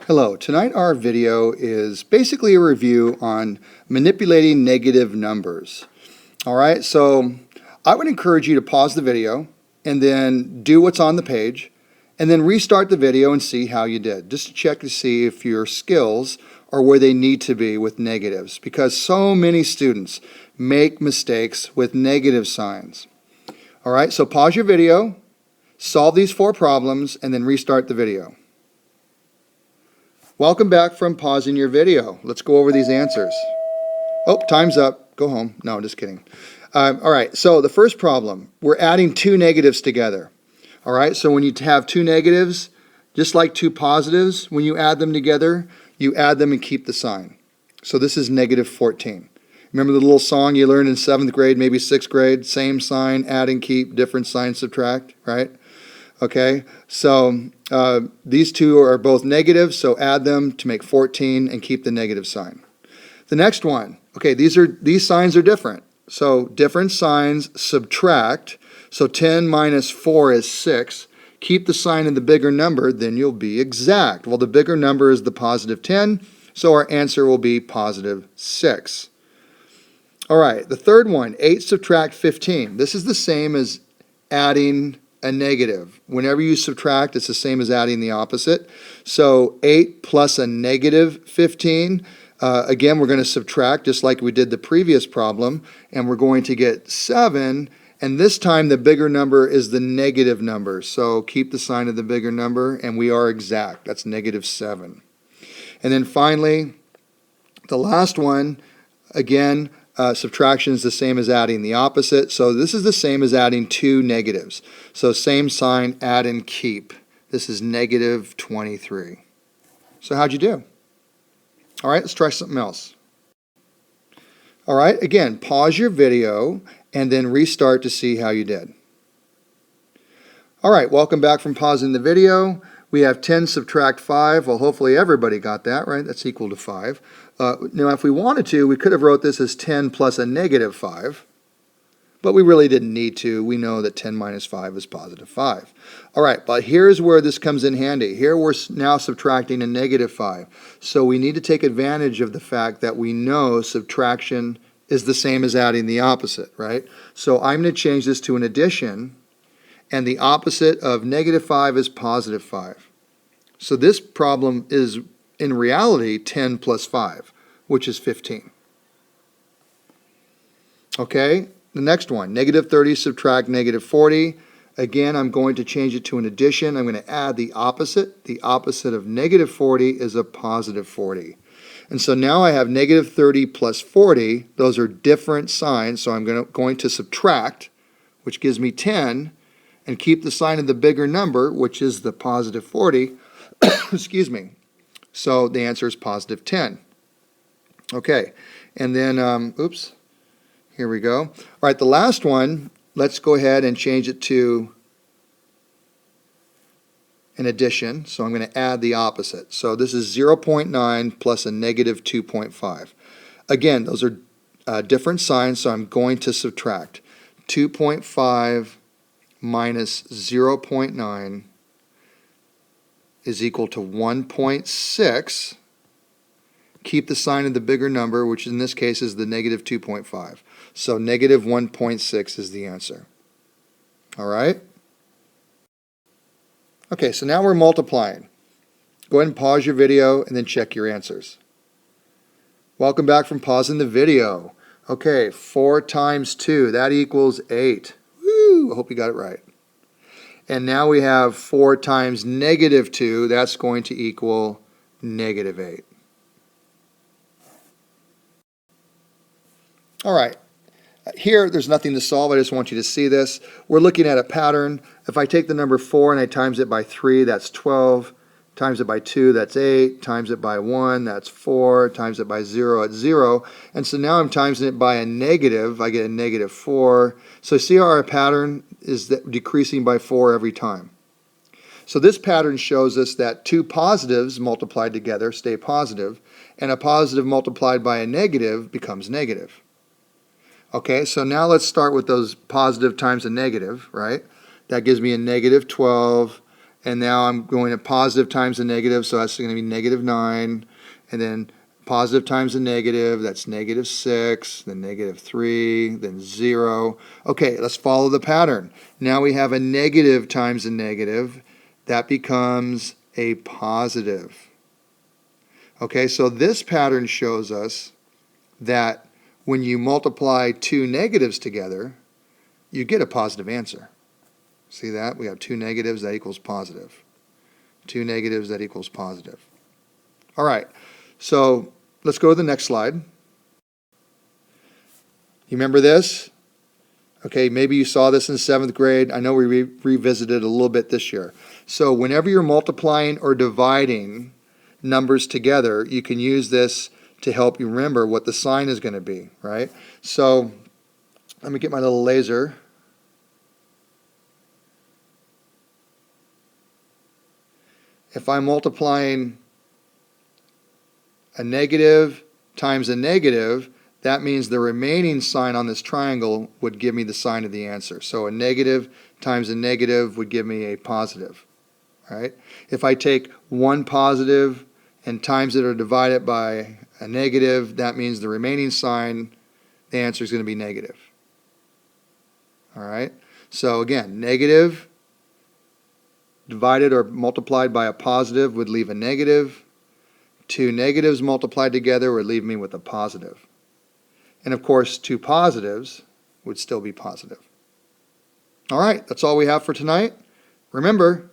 Hello, tonight our video is basically a review on manipulating negative numbers. Alright, so I would encourage you to pause the video and then do what's on the page and then restart the video and see how you did, just to check to see if your skills are where they need to be with negatives, because so many students make mistakes with negative signs. Alright, so pause your video, solve these 4 problems, and then restart the video. Welcome back from pausing your video. Let's go over these answers. Oh, time's up. Go home. No, just kidding. All right, so the first problem, we're adding 2 negatives together. All right, so when you have 2 negatives, just like 2 positives, when you add them together, you add them and keep the sign. So this is negative 14. Remember the little song you learned in 7th grade, maybe 6th grade? Same sign, add and keep, different sign, subtract, right? Okay, so these 2 are both negative, so add them to make 14 and keep the negative sign. The next one, okay, these signs are different. So different signs, subtract. So 10 minus 4 is 6. Keep the sign in the bigger number, then you'll be exact. Well, the bigger number is the positive 10, so our answer will be positive 6. All right, the third one, 8 subtract 15. This is the same as adding a negative. Whenever you subtract, it's the same as adding the opposite. So 8 plus a negative 15. Again, we're going to subtract just like we did the previous problem, and we're going to get 7. And this time the bigger number is the negative number. So keep the sign of the bigger number, and we are exact. That's negative 7. And then finally, the last one, again, subtraction is the same as adding the opposite. So this is the same as adding 2 negatives. So same sign, add and keep. This is negative 23. So how'd you do? All right, let's try something else. All right, again, pause your video and then restart to see how you did. All right, welcome back from pausing the video. We have 10 subtract 5. Well, hopefully everybody got that, right? That's equal to 5. Now, if we wanted to, we could have wrote this as 10 plus a negative 5. But we really didn't need to. We know that 10 minus 5 is positive 5. All right, but here's where this comes in handy. Here we're now subtracting a negative 5. So we need to take advantage of the fact that we know subtraction is the same as adding the opposite, right? So I'm going to change this to an addition. And the opposite of negative 5 is positive 5. So this problem is, in reality, 10 plus 5, which is 15. Okay, the next one, negative 30 subtract negative 40. Again, I'm going to change it to an addition. I'm going to add the opposite. The opposite of negative 40 is a positive 40. And so now I have negative 30 plus 40. Those are different signs, so I'm going to subtract, which gives me 10. And keep the sign of the bigger number, which is the positive 40. Excuse me. So the answer is positive 10. Okay, and then, oops, here we go. All right, the last one, let's go ahead and change it to an addition. So I'm going to add the opposite. So this is 0.9 plus a negative 2.5. Again, those are different signs, so I'm going to subtract. 2.5 minus 0.9 is equal to 1.6. Keep the sign of the bigger number, which in this case is the negative 2.5. So negative 1.6 is the answer. All right? Okay, so now we're multiplying. Go ahead and pause your video and then check your answers. Welcome back from pausing the video. Okay, 4 times 2, that equals 8. I hope you got it right. And now we have 4 times negative 2. That's going to equal negative 8. All right. Here, there's nothing to solve. I just want you to see this. We're looking at a pattern. If I take the number 4 and I times it by 3, that's 12. Times it by 2, that's 8. Times it by 1, that's 4. Times it by 0, it's 0. And so now I'm timesing it by a negative. I get a negative 4. So see how our pattern is decreasing by 4 every time. So this pattern shows us that 2 positives multiplied together stay positive, and a positive multiplied by a negative becomes negative. Okay, so now let's start with those positive times a negative, right? That gives me a negative 12. And now I'm going to positive times the negative, so that's going to be negative 9. And then positive times the negative, that's negative 6, then negative 3, then 0. Okay, let's follow the pattern. Now we have a negative times a negative. That becomes a positive. Okay, so this pattern shows us that when you multiply two negatives together, you get a positive answer. See that? We have two negatives, that equals positive. Two negatives, that equals positive. All right, so let's go to the next slide. You remember this? Okay, maybe you saw this in 7th grade. I know we revisited a little bit this year. So whenever you're multiplying or dividing numbers together, you can use this to help you remember what the sign is going to be, right? So let me get my little laser. If I'm multiplying a negative times a negative, that means the remaining sign on this triangle would give me the sign of the answer. So a negative times a negative would give me a positive. Right? If I take one positive and times it or divide it by a negative, that means the remaining sign, the answer is going to be negative. All right? So again, negative divided or multiplied by a positive would leave a negative. Two negatives multiplied together would leave me with a positive. And of course, two positives would still be positive. All right, that's all we have for tonight. Remember,